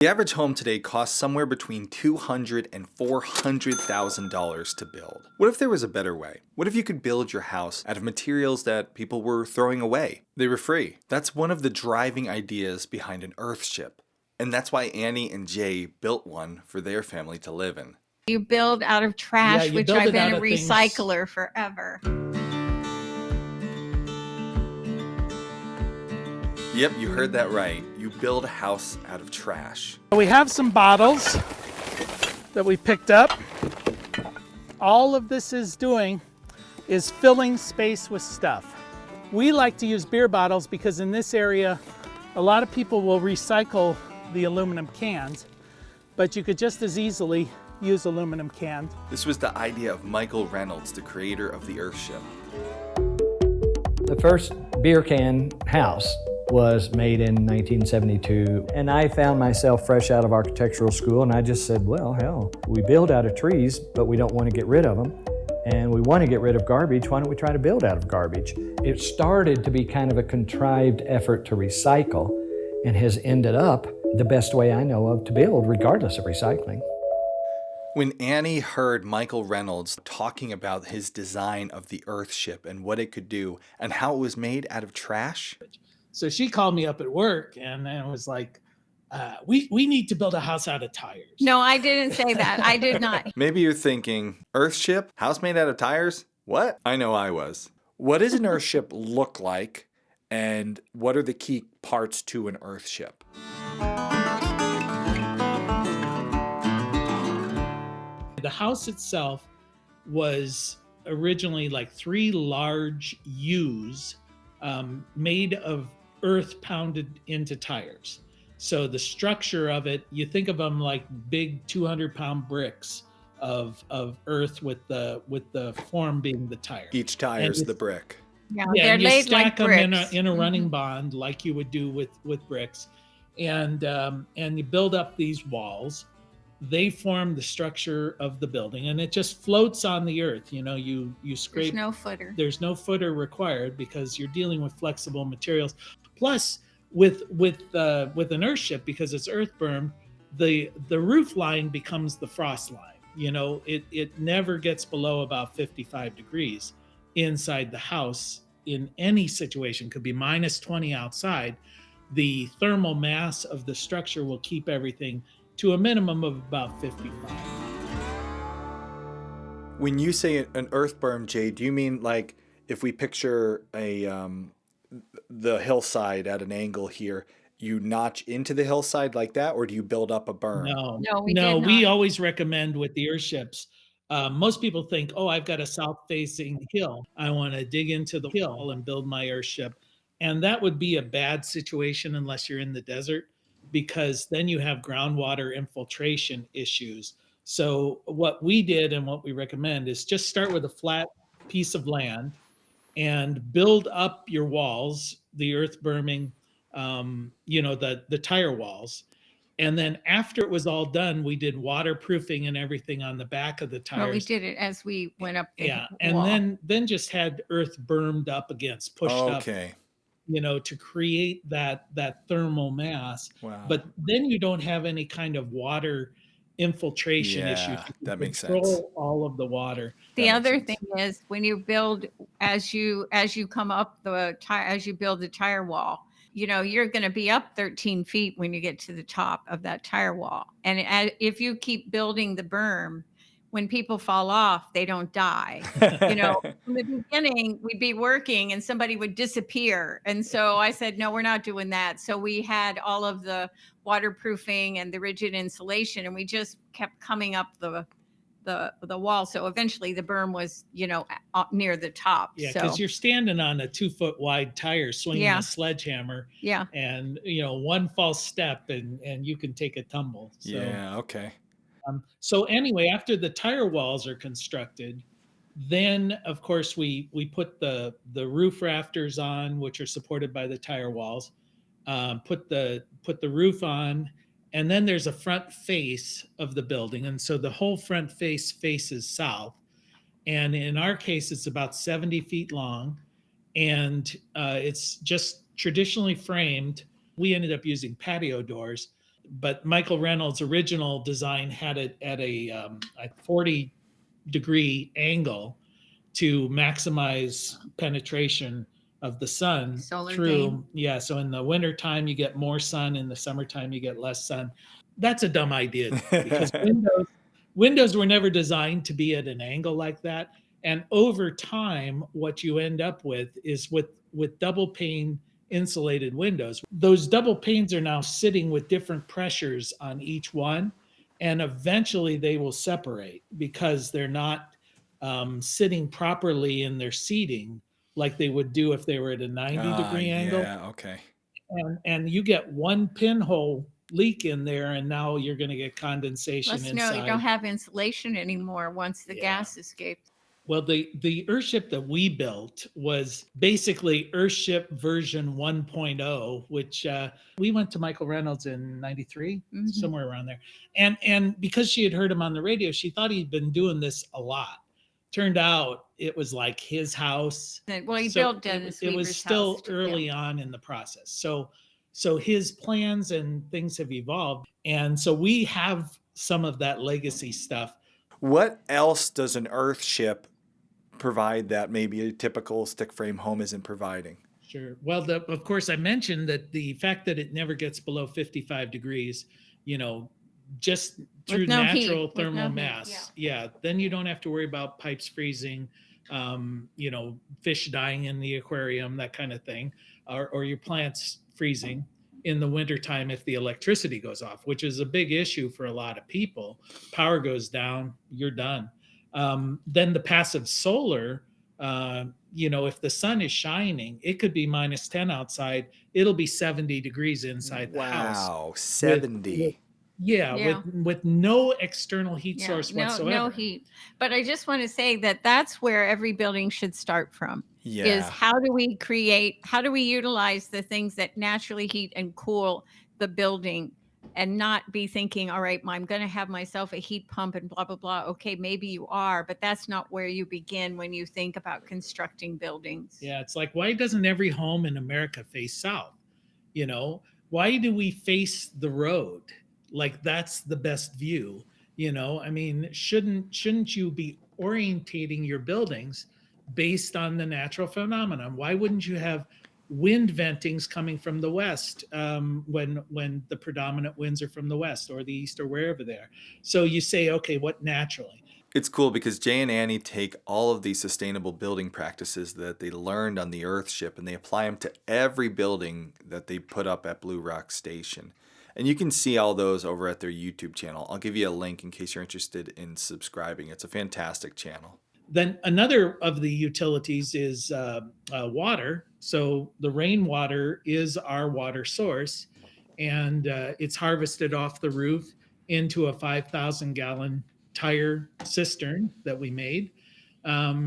The average home today costs somewhere between $200,000 and $400,000 to build. What if there was a better way? What if you could build your house out of materials that people were throwing away? They were free. That's one of the driving ideas behind an Earthship. And that's why Annie and Jay built one for their family to live in. You build out of trash, you which build I've it been out a of things. recycler forever. Yep, you heard that right. You build a house out of trash. We have some bottles that we picked up. All of this is doing is filling space with stuff. We like to use beer bottles because in this area, a lot of people will recycle the aluminum cans, but you could just as easily use aluminum cans. This was the idea of Michael Reynolds, the creator of the Earthship. The first beer can house was made in 1972, and I found myself fresh out of architectural school, and I just said, well, hell, we build out of trees, but we don't want to get rid of them, and we want to get rid of garbage. Why don't we try to build out of garbage? It started to be kind of a contrived effort to recycle and has ended up the best way I know of to build, regardless of recycling. When Annie heard Michael Reynolds talking about his design of the Earthship and what it could do and how it was made out of trash, So she called me up at work and was like, we need to build a house out of tires. No, I didn't say that. I did not. maybe you're thinking, Earthship? House made out of tires? What? I know I was. What does an Earthship look like, and what are the key parts to an Earthship? The house itself was originally like 3 large U's made of earth pounded into tires. So the structure of it, you think of them like big 200-pound bricks of earth with the form being the tire. Each tire is the brick. Yeah, Yeah, they're and you laid stack like them bricks. in a running bond like you would do with bricks, and you build up these walls. They form the structure of the building, and it just floats on the earth. You know, you scrape. There's no footer. There's no footer required because you're dealing with flexible materials. Plus, with an Earthship, because it's earth berm, the roof line becomes the frost line. You know, it never gets below about 55 degrees inside the house in any situation. Could be minus 20 outside. The thermal mass of the structure will keep everything to a minimum of about 55. When you say an earth berm, Jay, do you mean like if we picture the hillside at an angle here, you notch into the hillside like that, or do you build up a berm? No, we did We not. always recommend with the Earthships. Most people think, oh, I've got a south-facing hill. I want to dig into the hill and build my Earthship. And that would be a bad situation unless you're in the desert, because then you have groundwater infiltration issues. So what we did and what we recommend is just start with a flat piece of land and build up your walls, the earth berming, the tire walls. And then after it was all done, we did waterproofing and everything on the back of the tires. Well, we did it as we went up the Yeah, wall. and then just had earth bermed up against, pushed up, Okay. to create that thermal mass. Wow. But then you don't have any kind of water infiltration Yeah, issues. You that can makes control sense. all of the water. The That other makes thing sense. is when you build, as you come up the tire, as you build the tire wall, you're going to be up 13 feet when you get to the top of that tire wall. And if you keep building the berm, when people fall off, they don't die. From the beginning, we'd be working and somebody would disappear. And so I said, no, we're not doing that. So we had all of the waterproofing and the rigid insulation, and we just kept coming up the wall. So eventually the berm was, near the top. Yeah, So because you're standing on a 2-foot wide tire swinging Yeah. a sledgehammer, yeah. and one false step and you can take a tumble. So, Yeah, okay. so anyway, after the tire walls are constructed, then of course we put the roof rafters on, which are supported by the tire walls. Put the roof on, and then there's a front face of the building, and so the whole front face faces south. And in our case, it's about 70 feet long, and it's just traditionally framed. We ended up using patio doors. but Michael Reynolds' original design had it at a 40-degree angle to maximize penetration of the sun Solar through. gain. Yeah, so in the wintertime you get more sun, in the summertime you get less sun. That's a dumb idea because windows were never designed to be at an angle like that. And over time, what you end up with is with double pane insulated windows. Those double panes are now sitting with different pressures on each one, and eventually they will separate because they're not sitting properly in their seating like they would do if they were at a 90-degree angle. Yeah, okay. And you get one pinhole leak in there, and now you're going to get condensation Plus, inside. no, you don't have insulation anymore once the Yeah. gas escapes. Well, the Earthship that we built was basically Earthship version 1.0, which we went to Michael Reynolds in 93, somewhere around there. And because she had heard him on the radio, she thought he'd been doing this a lot. Turned out it was like his house. Well, he built Dennis it was Weaver's still house early on in the process. So his plans and things have evolved. And so we have some of that legacy stuff. What else does an Earthship provide that maybe a typical stick frame home isn't providing? Sure. Well, of course, I mentioned that the fact that it never gets below 55 degrees, just through natural thermal mass. Yeah. Then you don't have to worry about pipes freezing, fish dying in the aquarium, that kind of thing, or your plants freezing in the wintertime if the electricity goes off, which is a big issue for a lot of people. Power goes down, you're done. Then the passive solar, if the sun is shining, it could be minus 10 outside. It'll be 70 degrees inside the house. Wow, 70. With no external heat source whatsoever. No heat. But I just want to say that that's where every building should start from. Yeah. Is how do we utilize the things that naturally heat and cool the building, and not be thinking, all right, I'm going to have myself a heat pump and blah, blah, blah. Okay, maybe you are, but that's not where you begin when you think about constructing buildings. Yeah, it's like, why doesn't every home in America face south? Why do we face the road? Like that's the best view. Shouldn't you be orientating your buildings based on the natural phenomenon? Why wouldn't you have wind ventings coming from the west when the predominant winds are from the west or the east or wherever they are? So you say, okay, what naturally? It's cool because Jay and Annie take all of these sustainable building practices that they learned on the Earthship and they apply them to every building that they put up at Blue Rock Station. And you can see all those over at their YouTube channel. I'll give you a link in case you're interested in subscribing. It's a fantastic channel. Then another of the utilities is water. So the rainwater is our water source, and it's harvested off the roof into a 5,000-gallon tire cistern that we made.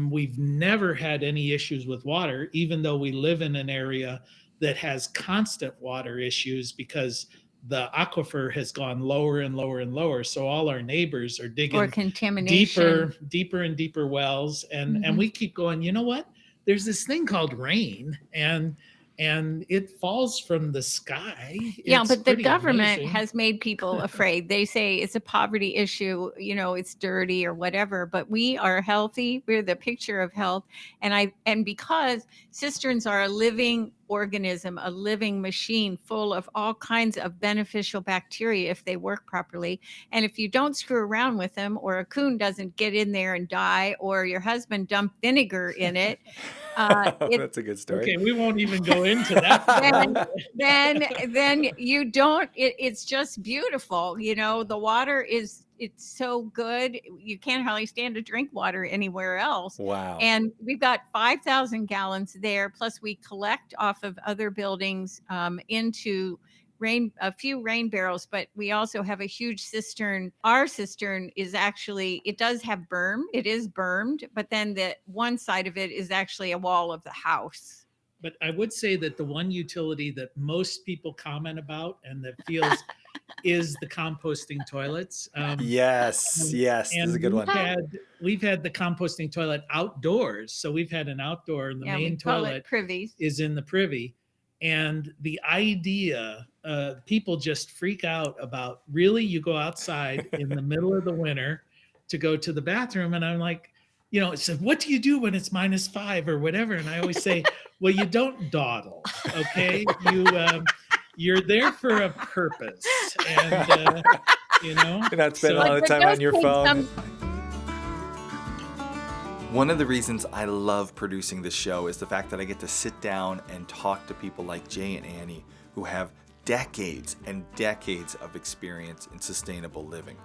We've never had any issues with water, even though we live in an area that has constant water issues because the aquifer has gone lower and lower and lower. So all our neighbors are digging or contamination. deeper and deeper wells. And we keep going, you know what? There's this thing called rain and it falls from the sky. But the government has made people afraid. They say it's a poverty issue, it's dirty or whatever, but we are healthy. We're the picture of health. And because cisterns are a living organism, a living machine full of all kinds of beneficial bacteria if they work properly. And if you don't screw around with them, or a coon doesn't get in there and die, or your husband dumped vinegar in it, that's a good story. Okay, we won't even go into that. then you don't. It's just beautiful. The water it's so good. You can't hardly stand to drink water anywhere else. Wow. And we've got 5,000 gallons there. Plus we collect off of other buildings into a few rain barrels, but we also have a huge cistern. Our cistern is actually, it does have berm. It is bermed, but then the one side of it is actually a wall of the house. But I would say that the one utility that most people comment about and that feels is the composting toilets. Yes, this is a good one. We've had the composting toilet outdoors. So we've had an outdoor, and the main toilet privies. is in the privy. And the idea, people just freak out about, really, you go outside in the middle of the winter to go to the bathroom. And I'm like, it said, what do you do when it's -5 or whatever? And I always say, well, you don't dawdle, okay? You're there for a purpose. And, You're not spending a so- lot of But time it on your does take phone. some- One of the reasons I love producing this show is the fact that I get to sit down and talk to people like Jay and Annie who have decades and decades of experience in sustainable living.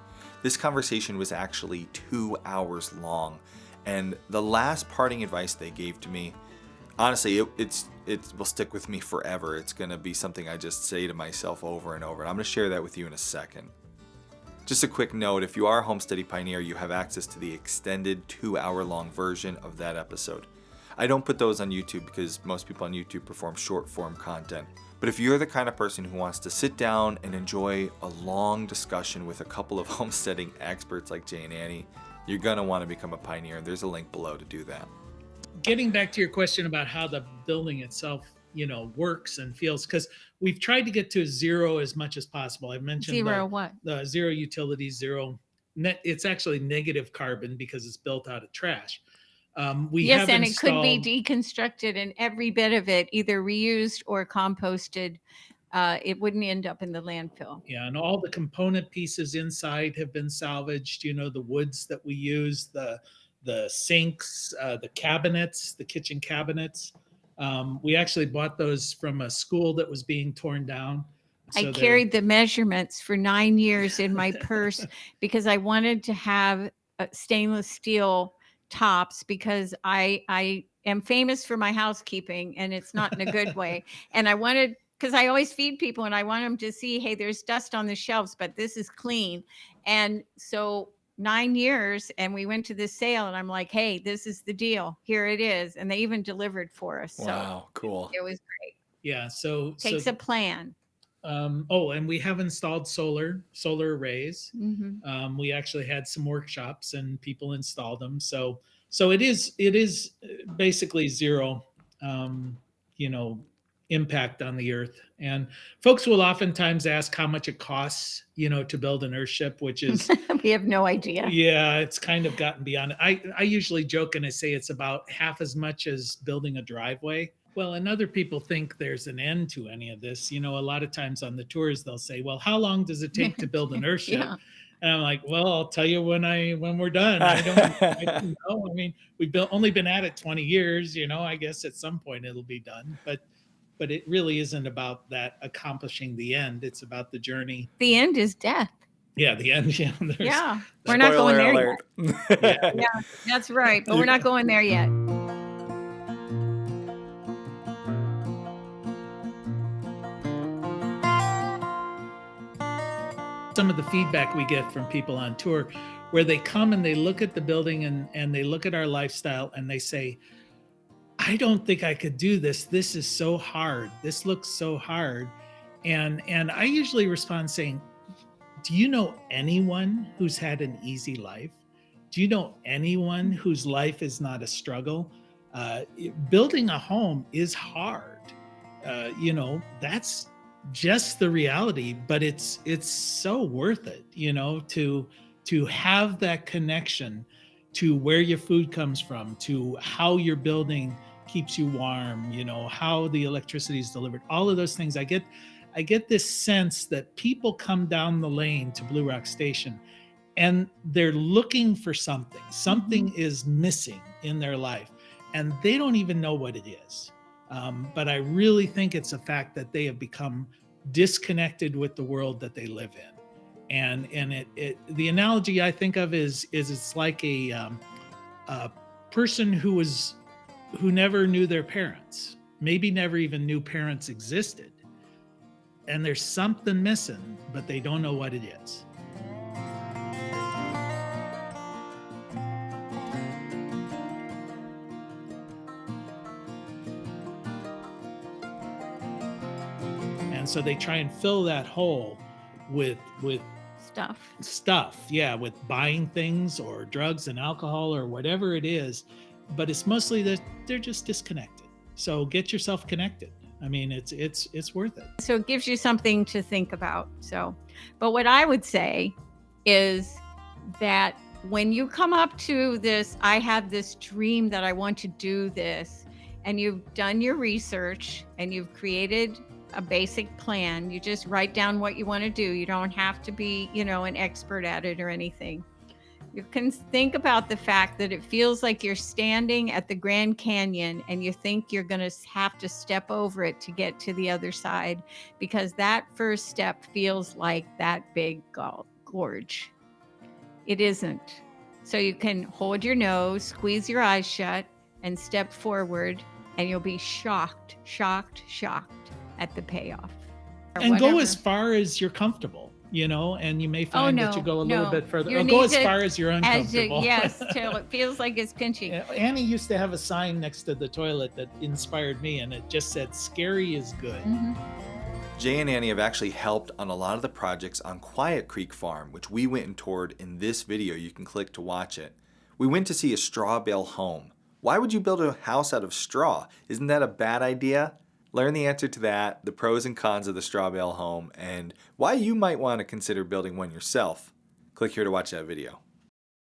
This conversation was actually 2 hours long, and the last parting advice they gave to me, honestly, it will stick with me forever. It's going to be something I just say to myself over and over, and I'm going to share that with you in a second. Just a quick note, if you are a Homesteady Pioneer, you have access to the extended 2-hour-long version of that episode. I don't put those on YouTube because most people on YouTube perform short-form content. But if you're the kind of person who wants to sit down and enjoy a long discussion with a couple of homesteading experts like Jay and Annie, you're going to want to become a pioneer. There's a link below to do that. Getting back to your question about how the building itself, works and feels, because we've tried to get to zero as much as possible. I mentioned Zero what? the zero utilities, zero net. It's actually negative carbon because it's built out of trash. Yes, and it could be deconstructed and every bit of it either reused or composted. It wouldn't end up in the landfill. Yeah, and all the component pieces inside have been salvaged. The woods that we use, the sinks, the cabinets, the kitchen cabinets. We actually bought those from a school that was being torn down. I carried the measurements for 9 years in my purse because I wanted to have stainless steel tops because I am famous for my housekeeping, and it's not in a good way. And I wanted, because I always feed people and I want them to see, hey, there's dust on the shelves, but this is clean. And so 9 years, and we went to this sale, and I'm like, hey, this is the deal. Here it is. And they even delivered for us. Wow, cool. So it was great. Yeah, so Takes a plan. and we have installed solar arrays. Mm-hmm. We actually had some workshops and people installed them. So it is basically zero, impact on the earth. And folks will oftentimes ask how much it costs, to build an Earthship, which is We have no idea. yeah, it's kind of gotten beyond it. I usually joke and I say it's about half as much as building a driveway. Well, and other people think there's an end to any of this. A lot of times on the tours, they'll say, well, how long does it take to build an Earthship? Yeah. And I'm like, well, I'll tell you when we're done. I don't know. I mean, we've only been at it 20 years, I guess at some point it'll be done. But it really isn't about that accomplishing the end. It's about the journey. The end is death. Yeah, the end. Yeah. We're not going there alert. yet. Yeah, that's right. But we're not going there yet. Some of the feedback we get from people on tour where they come and they look at the building and they look at our lifestyle and they say, I don't think I could do this. This is so hard. This looks so hard. And I usually respond saying, do you know anyone who's had an easy life? Do you know anyone whose life is not a struggle? Building a home is hard. That's just the reality, but it's so worth it, to have that connection to where your food comes from, to how your building keeps you warm, how the electricity is delivered, all of those things. I get this sense that people come down the lane to Blue Rock Station and they're looking for something. Something is missing in their life and they don't even know what it is. But I really think it's a fact that they have become disconnected with the world that they live in. And the analogy I think of is it's like a person who never knew their parents, maybe never even knew parents existed. And there's something missing, but they don't know what it is. And so they try and fill that hole with stuff, yeah, with buying things or drugs and alcohol or whatever it is. But it's mostly that they're just disconnected. So get yourself connected. I mean, it's worth it. So it gives you something to think about. So, but what I would say is that when you come up to this, I have this dream that I want to do this, and you've done your research and you've created a basic plan. You just write down what you want to do. You don't have to be, an expert at it or anything. You can think about the fact that it feels like you're standing at the Grand Canyon and you think you're going to have to step over it to get to the other side, because that first step feels like that big gorge. It isn't. So you can hold your nose, squeeze your eyes shut, and step forward, and you'll be shocked at the payoff. And go as far as you're comfortable, and you may find that you go a little bit further. Or go as far as you're uncomfortable. Yes, till it feels like it's pinching. Annie used to have a sign next to the toilet that inspired me, and it just said, "Scary is good." Mm-hmm. Jay and Annie have actually helped on a lot of the projects on Quiet Creek Farm, which we went and toured in this video. You can click to watch it. We went to see a straw bale home. Why would you build a house out of straw? Isn't that a bad idea? Learn the answer to that, the pros and cons of the straw bale home, and why you might want to consider building one yourself. Click here to watch that video.